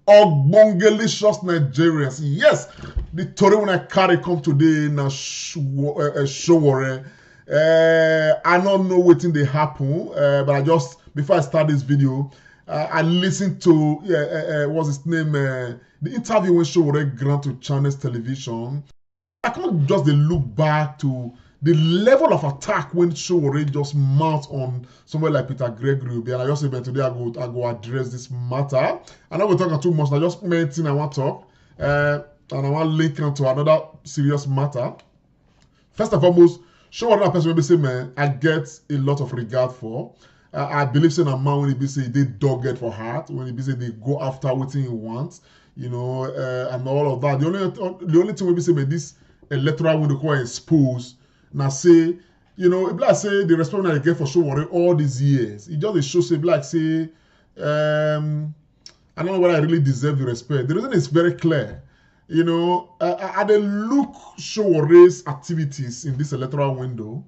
Ogbongelicious Nigerians. Yes, the story when I carry come today na Sowore. I don't know what they happen, but I just before I start this video, I listened to what's his name, the interview when Sowore grant to Channels Television. I can't just look back to the level of attack when Sowore just mount on somewhere like Peter Gregory. And I just said, today I go address this matter. I'm not going to talk too much. I just mention I want to talk. And I want to link into another serious matter. First and foremost, Sowore a person will say, man, I get a lot of regard for. I believe saying a man when he be say they dogged for heart, when he be say they go after what he wants, you know, and all of that. The only thing we be say, man, this electoral window quite exposed. Now say, you know, if like say the response that I get for Sowore all these years, it just shows say like say, I don't know whether I really deserve the respect. The reason is very clear. You know, I look Sowore's activities in this electoral window.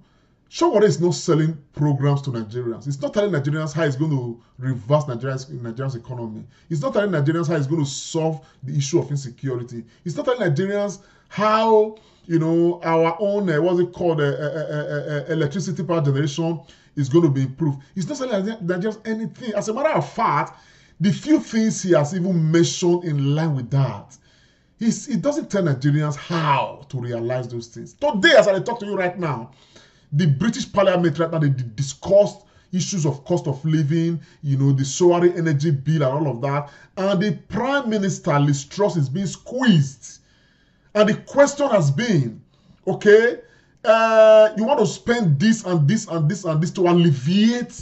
Sowore is not selling programs to Nigerians. It's not telling Nigerians how it's going to reverse Nigerians' economy. It's not telling Nigerians how it's going to solve the issue of insecurity. It's not telling Nigerians how, you know, our own, what's it called, electricity power generation is going to be improved. It's not telling Nigerians anything. As a matter of fact, the few things he has even mentioned in line with that, he doesn't tell Nigerians how to realize those things. Today, as I talk to you right now, the British Parliament right now, they discussed issues of cost of living, you know, the Sowore energy bill and all of that. And the Prime Minister, Liz Truss, is being squeezed. And the question has been, okay, you want to spend this and this and this and this to alleviate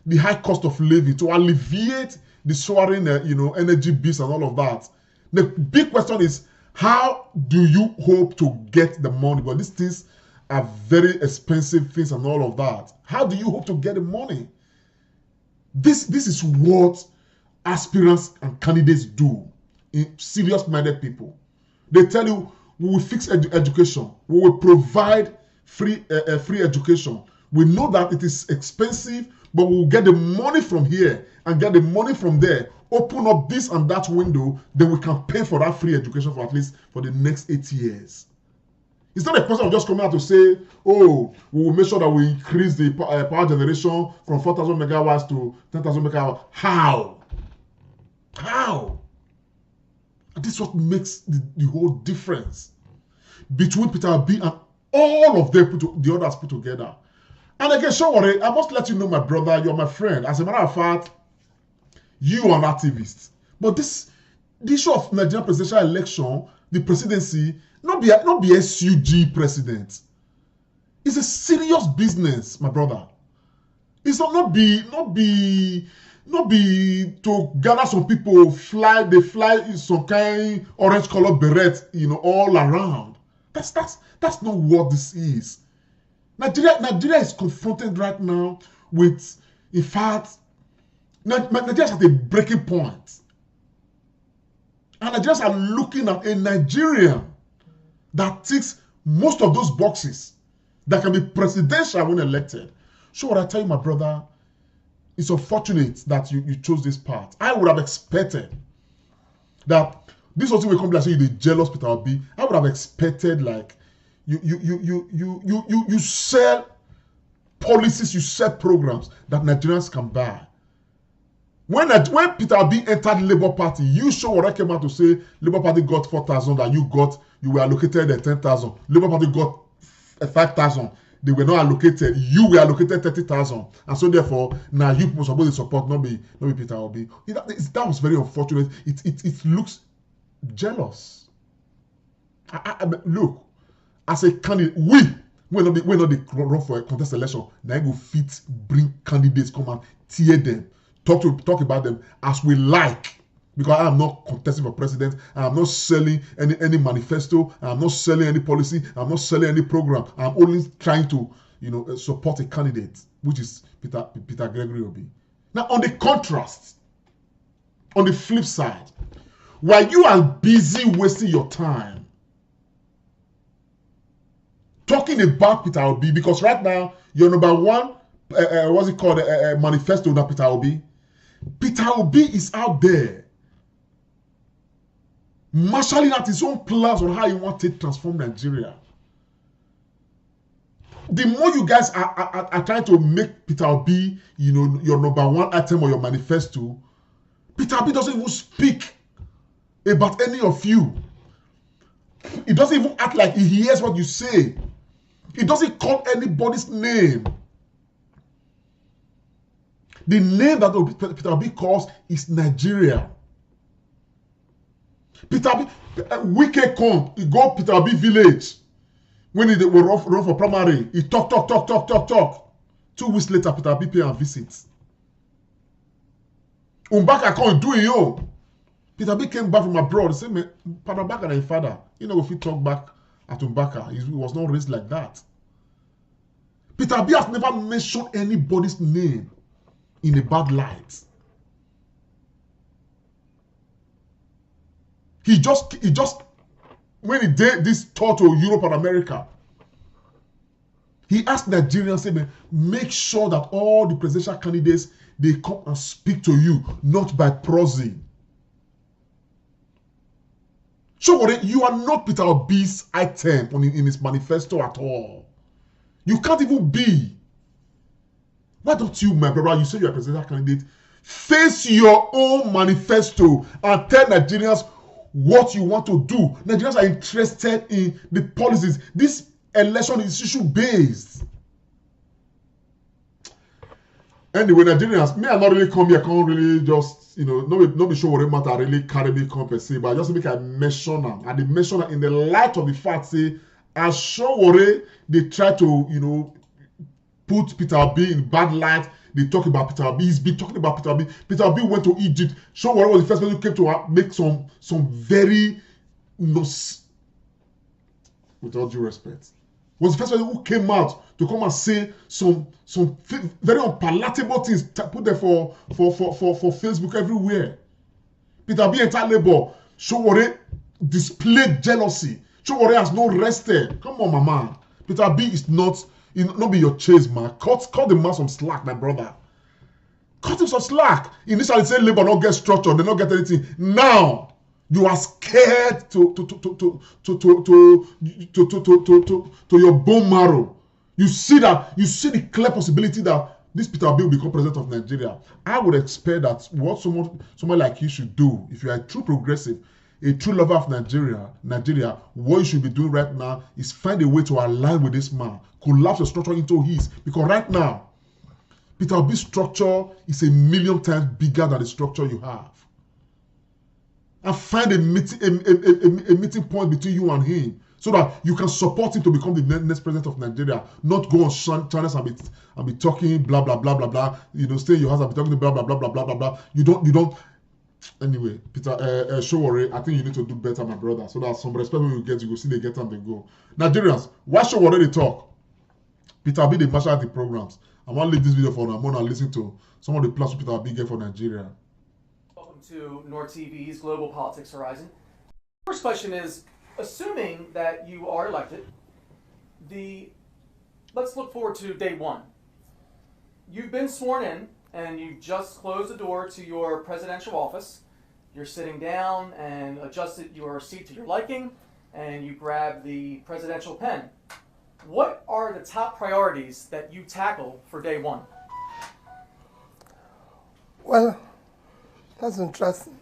the high cost of living, to alleviate the soaring, you know, energy bills and all of that. The big question is, how do you hope to get the money? Because these things are very expensive things and all of that. How do you hope to get the money? This is what aspirants and candidates do in serious-minded people. They tell you, we will fix education. We will provide free education. We know that it is expensive, but we will get the money from here and get the money from there. Open up this and that window, then we can pay for that free education for at least for the next 8 years. It's not a question of just coming out to say, oh, we will make sure that we increase the power generation from 4,000 megawatts to 10,000 megawatts. How? How? And this is what makes the whole difference between Peter B and all of them, the others put together. And again, Sowore, I must let you know, my brother, you're my friend. As a matter of fact, you are an activist. But the issue of Nigerian presidential election, the presidency, not be SUG president. It's a serious business, my brother. It's not be to gather some people, they fly in some kind orange color beret, you know, all around. That's not what this is. Nigeria is confronted right now with, in fact, Nigeria is at a breaking point. And Nigerians are looking at a Nigerian that ticks most of those boxes that can be presidential when elected. So what I tell you, my brother, it's unfortunate that you chose this path. I would have expected that this was will come like say you're jealous Peter Obi. I would have expected like you sell policies, you sell programs that Nigerians can buy. When Peter Obi entered Labour Party, you Sowore came out to say Labour Party got 4,000 and you were allocated at 10,000. Labour Party got 5,000. They were not allocated. You were allocated 30,000. And so therefore, now you people supposed to support, not be Peter Obi. That was very unfortunate. It looks jealous. Look, as a candidate, we're not the run for a contest election. Now go fit, bring candidates, come and tear them. Talk about them as we like, because I am not contesting for president. I am not selling any manifesto. I am not selling any policy. I am not selling any program. I am only trying to, you know, support a candidate, which is Peter Gregory Obi. Now, on the contrast, on the flip side, while you are busy wasting your time talking about Peter Obi, because right now your number one, what's it called, manifesto, not Peter Obi. Peter Obi is out there marshalling out his own plans on how he wants to transform Nigeria. The more you guys are trying to make Peter Obi, you know, your #1 item or your manifesto, Peter Obi doesn't even speak about any of you. He doesn't even act like he hears what you say. He doesn't call anybody's name. The name that Peter Obi calls is Nigeria. Peter Obi, Wike come, he go Peter Obi village. When he will run for primary, he talk. 2 weeks later, Peter Obi pay and visit. Umbaka come do it, yo. Peter Obi came back from abroad. He said, "Me, Father Mbaka and his father, you know, if he talk back at Umbaka, he was not raised like that." Peter Obi has never mentioned anybody's name in a bad light. He just when he did this tour to Europe and America, he asked Nigerians, say, make sure that all the presidential candidates, they come and speak to you, not by prosing. Sowore, you are not Peter Obi's item in his manifesto at all. You can't even be. Why don't you, my brother, you say you're a presidential candidate, face your own manifesto and tell Nigerians what you want to do. Nigerians are interested in the policies. This election is issue-based. Anyway, Nigerians, me, I not really come here, can't really just, you know, not be sure what matter really carry me come per se, but I just make a mention them. And they mention in the light of the fact, say, as Sowore, they try to, you know, put Peter Obi in bad light. They talk about Peter Obi. He's been talking about Peter Obi. Peter Obi went to Egypt. Sowore was the first person who came to make some very, with all due respect, was the first person who came out to come and say some very unpalatable things, put there for Facebook everywhere. Peter Obi entire labor. Sowore displayed jealousy. Sowore has not rested. Come on, mama. Peter Obi is not be your chase, man. Cut the man some slack, my brother. Cut him some slack. Initially, say labor not get structure, they not get anything. Now you are scared to your bone marrow. You see the clear possibility that this Peter Obi will become president of Nigeria. I would expect that what someone like you should do, if you are a true progressive, a true lover of Nigeria, what you should be doing right now is find a way to align with this man, collapse your structure into his. Because right now, Peter Obi's structure is 1,000,000 times bigger than the structure you have. And find a meeting point between you and him, so that you can support him to become the next president of Nigeria. Not go on channels and be talking blah blah blah blah blah. You know, stay in your house and be talking blah blah blah blah blah blah blah. You don't. Anyway, Peter Sowore, I think you need to do better, my brother, so that some respect when you get, you go see they get and they go. Nigerians, why Sowore they talk? Peter Obi they marshal the programs. I want to leave this video for now. I want to listen to some of the plans Peter Obi get for Nigeria. Welcome to Nord TV's Global Politics Horizon. First question is, assuming that you are elected, let's look forward to day one. You've been sworn in, and you've just closed the door to your presidential office. You're sitting down and adjusted your seat to your liking, and you grab the presidential pen. What are the top priorities that you tackle for day one? Well, that's interesting.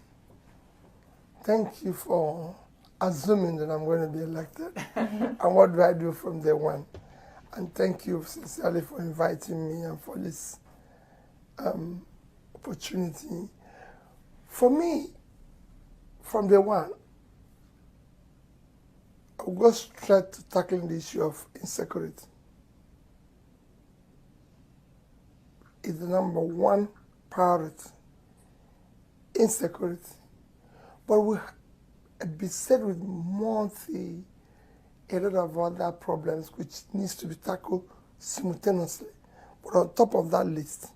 Thank you for assuming that I'm going to be elected. And what do I do from day one? And thank you sincerely for inviting me and for this opportunity. For me, from day one, I'll go straight to tackling the issue of insecurity. It's the #1 priority, insecurity. But we be said with a lot of other problems which needs to be tackled simultaneously. But on top of that list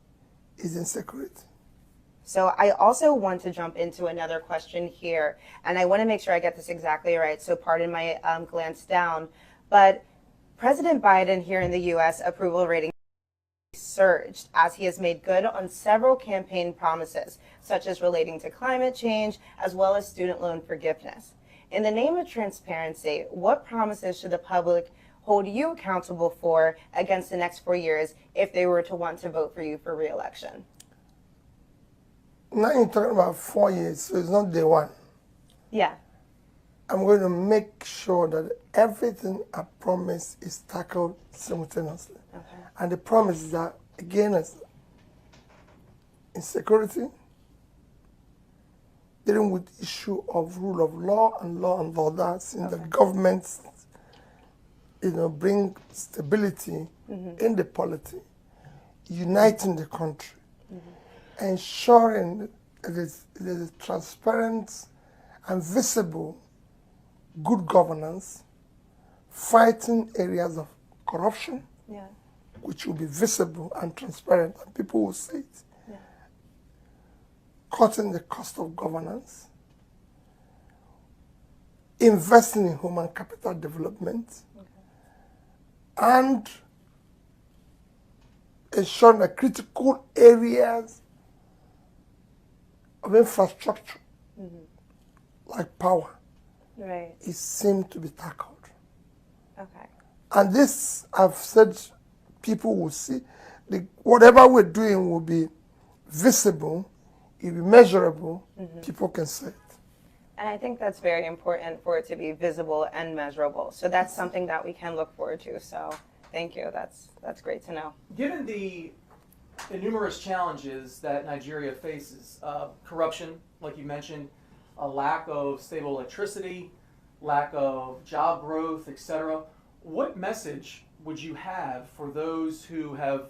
is insecurity. So I also want to jump into another question here, and I want to make sure I get this exactly right, so pardon my glance down. But President Biden here in the U.S. approval rating surged as he has made good on several campaign promises, such as relating to climate change, as well as student loan forgiveness. In the name of transparency, what promises should the public hold you accountable for against the next 4 years if they were to want to vote for you for re-election? Now you're talking about 4 years, so it's not day one. Yeah. I'm going to make sure that everything I promise is tackled simultaneously. Okay. And the promise is that, again, is insecurity, dealing with the issue of rule of law and order, since the government, bring stability in the polity, uniting the country, ensuring that it is transparent and visible good governance, fighting areas of corruption, which will be visible and transparent, and people will see it. Cutting the cost of governance, investing in human capital development, and ensuring that critical areas of infrastructure, like power, is seen to be tackled. Okay. And this, I've said, people will see, whatever we're doing will be visible, it will be measurable, people can see it. And I think that's very important for it to be visible and measurable. So that's something that we can look forward to. So thank you. That's great to know. Given the numerous challenges that Nigeria faces, corruption, like you mentioned, a lack of stable electricity, lack of job growth, etc., what message would you have for those who have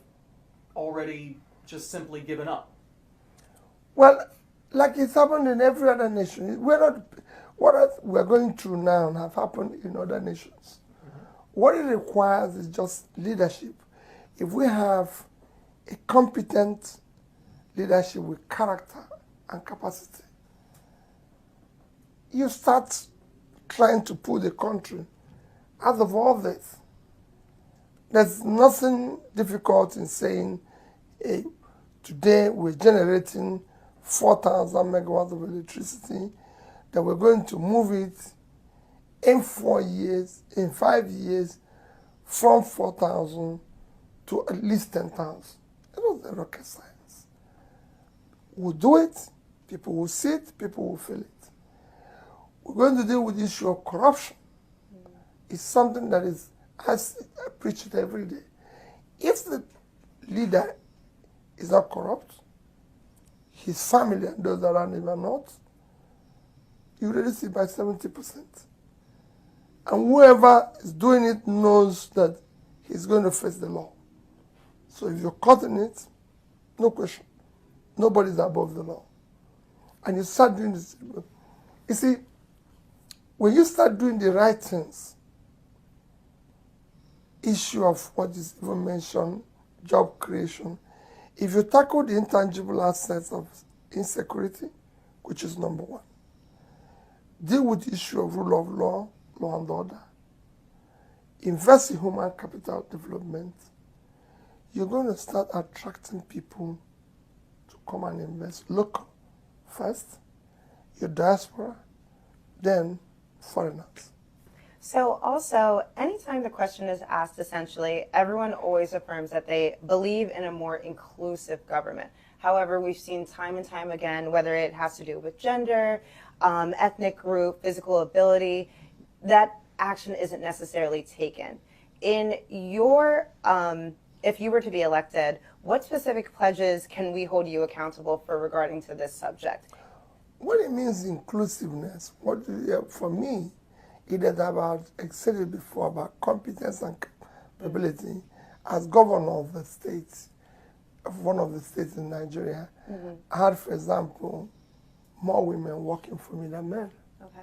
already just simply given up? Well, like it's happened in every other nation. What we're going through now have happened in other nations. What it requires is just leadership. If we have a competent leadership with character and capacity, you start trying to pull the country out of all this. There's nothing difficult in saying, hey, today we're generating 4,000 megawatts of electricity, that we're going to move it in 4 years, in 5 years, from 4,000 to at least 10,000. It was the rocket science. We'll do it, people will see it, people will feel it. We're going to deal with the issue of corruption. It's something that is, I preach it every day. If the leader is not corrupt, his family and those around him are not, you reduce it by 70%. And whoever is doing it knows that he's going to face the law. So if you're caught in it, no question, nobody's above the law. And you start doing this. You see, when you start doing the right things, issue of what is even mentioned, job creation, if you tackle the intangible assets of insecurity, which is number one, deal with the issue of rule of law, law and order, invest in human capital development, you're going to start attracting people to come and invest local first, your diaspora, then foreigners. So also, anytime the question is asked, essentially, everyone always affirms that they believe in a more inclusive government. However, we've seen time and time again, whether it has to do with gender, ethnic group, physical ability, that action isn't necessarily taken. In your, if you were to be elected, what specific pledges can we hold you accountable for regarding to this subject? What it means inclusiveness, for me, it is about, I said it before, about competence and capability. As governor of the state, of one of the states in Nigeria, I had, for example, more women working for me than men. Okay.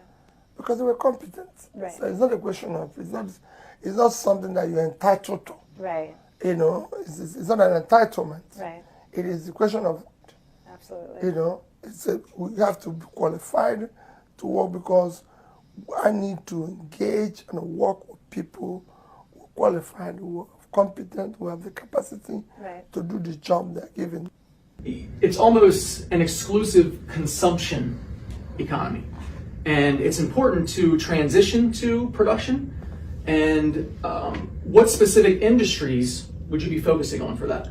Because they were competent. Right. So it's not a question of, it's not something that you're entitled to. Right. You know, it's not an entitlement. Right. It is a question of, Absolutely. you know, we have to be qualified to work, because I need to engage and work with people who are qualified, who are competent, who have the capacity to do the job they're given. It's almost an exclusive consumption economy. and it's important to transition to production. And what specific industries would you be focusing on for that?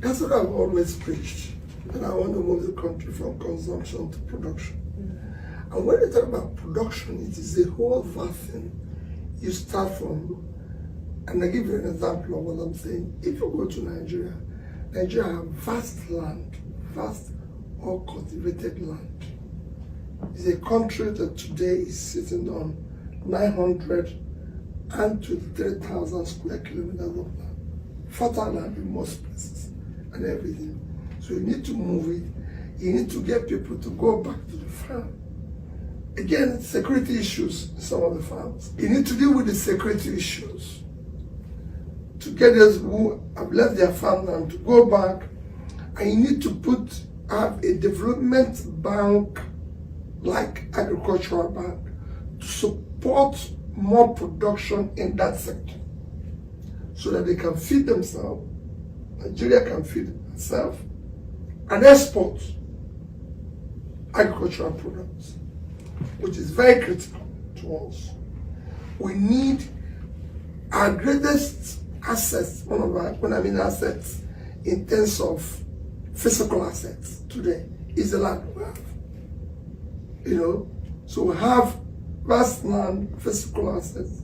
That's what I've always preached. And I want to move the country from consumption to production. And when you talk about production, it is a whole vast thing. You start from, and I give you an example of what I'm saying. If you go to Nigeria, Nigeria has vast land, vast or cultivated land. It's a country that today is sitting on 923,000 square kilometers of land. Fertile land in most places and everything. So you need to move it. You need to get people to go back to the farm. Again, security issues in some of the farms. You need to deal with the security issues. To get those who have left their farmland to go back, and you need to have a development bank like agricultural bank to support more production in that sector so that they can feed themselves, Nigeria can feed itself, and export agricultural products, which is very critical to us. We need our greatest assets, when I mean assets in terms of physical assets today, is the land we have. So we have vast land, physical assets,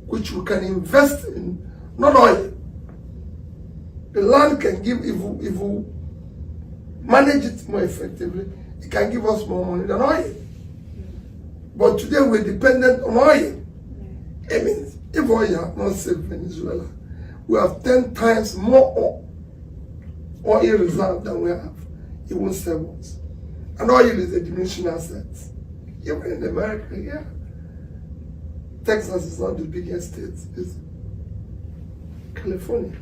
which we can invest in, not oil. The land can give, if we manage it more effectively, it can give us more money than oil. But today we're dependent on oil. I mean, if oil had not saved Venezuela, we have 10 times more oil reserve than we have. It won't save us. And oil is a diminishing asset. Even in America, yeah. Texas is not the biggest state, it's California.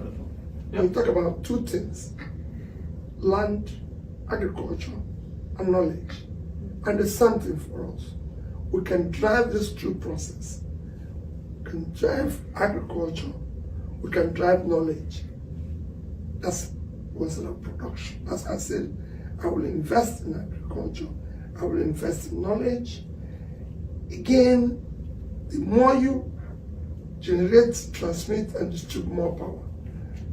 Yep. We talk about two things: land, agriculture, and knowledge. And there's something for us. We can drive this through process. We can drive agriculture, we can drive knowledge. That's what's in our production. As I said, I will invest in agriculture, I will invest in knowledge. Again, the more you generate, transmit, and distribute more power,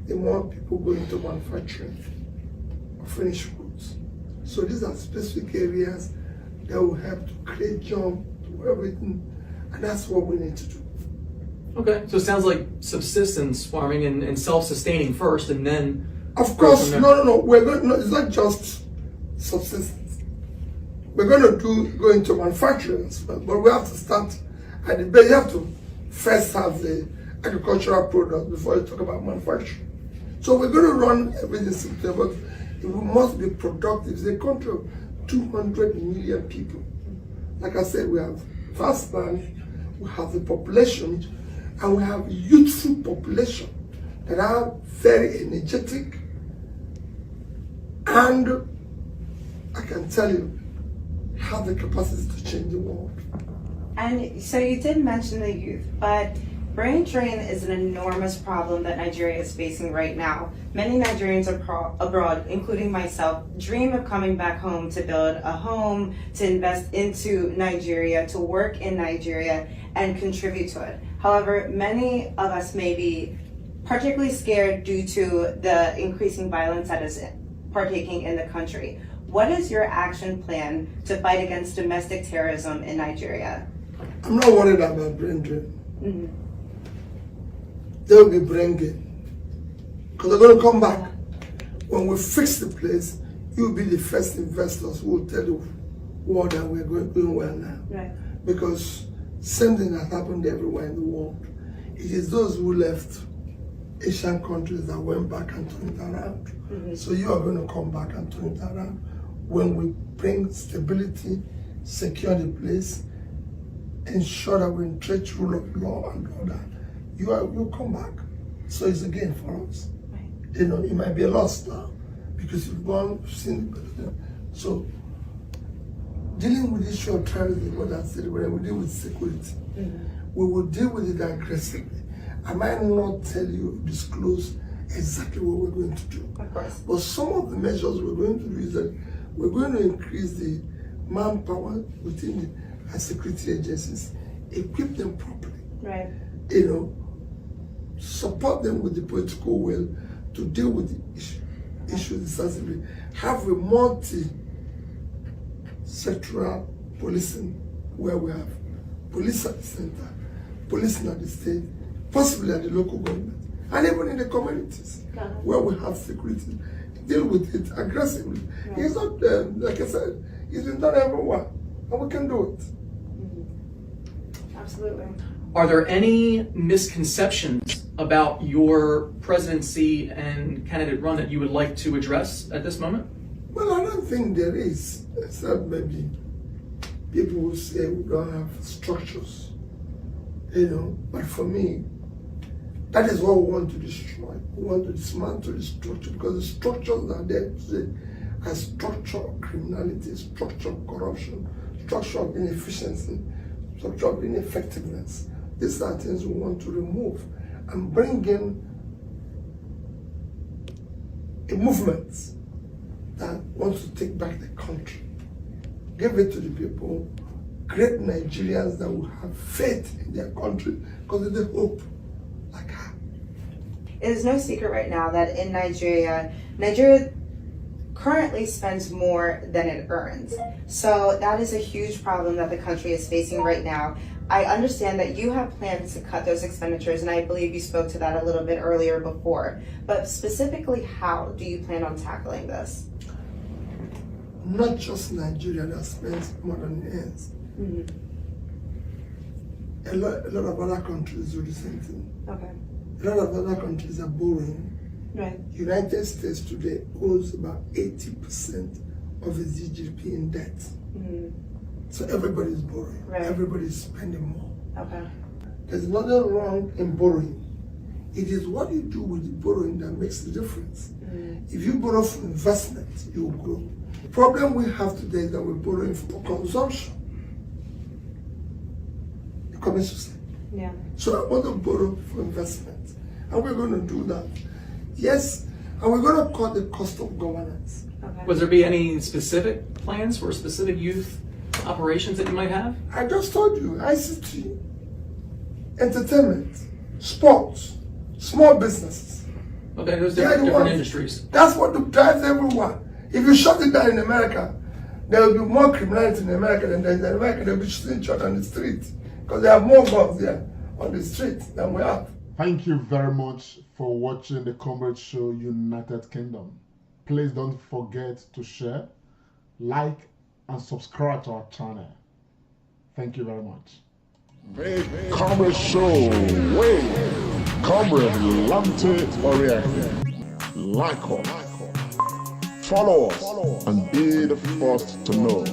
the more people go into manufacturing of finished goods. So these are specific areas that will help to create jobs, to everything, and that's what we need to do. Okay, so it sounds like subsistence farming and self-sustaining first, and then. Of course, no. We're going. No, it's not just subsistence. We're going to go into manufacturing as well, but we have to start at the base. You have to first have the agricultural product before you talk about manufacturing. So we're going to run everything together, but we must be productive. It's a country of 200 million people. Like I said, we have vast land, we have the population, and we have youthful population that are very energetic, and I can tell you, have the capacity to change the world. And so you did mention the youth, but brain drain is an enormous problem that Nigeria is facing right now. Many Nigerians abroad, including myself, dream of coming back home to build a home, to invest into Nigeria, to work in Nigeria, and contribute to it. However, many of us may be particularly scared due to the increasing violence that is partaking in the country. What is your action plan to fight against domestic terrorism in Nigeria? I'm not worried about brain drain. Mm-hmm. There will be brain gain. Because they're going to come back. When we fix the place, you'll be the first investors who will tell the world that we're doing well now. Right. Because same thing has happened everywhere in the world. It is those who left Asian countries that went back and turned it around. Mm-hmm. So you are going to come back and turn it around. When we bring stability, secure the place, ensure that we entreat rule of law and order, you'll come back. So it's a gain for us. Right. It might be a loss now because you've seen. So dealing with the issue of terrorism, what I said, when we deal with security, we will deal with it aggressively. I might not tell you, disclose exactly what we're going to do. Of course. But some of the measures we're going to do is that we're going to increase the manpower within and security agencies, equip them properly. Right. You know, support them with the political will to deal with the issue decisively. Have a multi-sectoral policing where we have police at the center, policing at the state, possibly at the local government, and even in the communities where we have security. Deal with it aggressively. Right. It's not, like I said, it's been done everywhere, and we can do it. Mm-hmm. Absolutely. Are there any misconceptions about your presidency and candidate run that you would like to address at this moment? Well, I don't think there is, except maybe people will say we don't have structures, you know, but for me, that is what we want to destroy. We want to dismantle the structure, because the structures that are there today are structure of criminality, structure of corruption, structure of inefficiency, structure of ineffectiveness. These are things we want to remove and bring in a movement that wants to take back the country, give it to the people, great Nigerians that will have faith in their country because they hope like her. It is no secret right now that in Nigeria currently spends more than it earns. So that is a huge problem that the country is facing right now. I understand that you have plans to cut those expenditures, and I believe you spoke to that a little bit earlier before. But specifically, how do you plan on tackling this? Not just Nigeria that spends more than it earns. Mm-hmm. A lot of other countries do the same thing. Okay. A lot of other countries are borrowing. Right. United States today owes about 80% of its GDP in debt. Mm-hmm. So everybody's borrowing. Right. Everybody's spending more. Okay. There's nothing wrong in borrowing. It is what you do with the borrowing that makes the difference. Mm-hmm. If you borrow for investment, you will grow. The problem we have today is that we're borrowing for consumption. The commercial side. Yeah. So I want to borrow for investment. And we're going to do that. Yes, and we're going to cut the cost of governance. Okay. Would there be any specific plans for specific youth operations that you might have? I just told you, ICT, entertainment, sports, small businesses. Okay, those They are the different ones. industries. That's what drives everyone. If you shut it down in America, there will be more criminality in America than there is in America. They'll be shooting shot on the street because they have more guns there on the street than we have. Thank you very much for watching the Comrade Show United Kingdom. Please don't forget to share, like, and subscribe to our channel. Thank you very much. Comrade Show, wait, Comrade Lante Oriente. Like us, follow us, and be the first to know.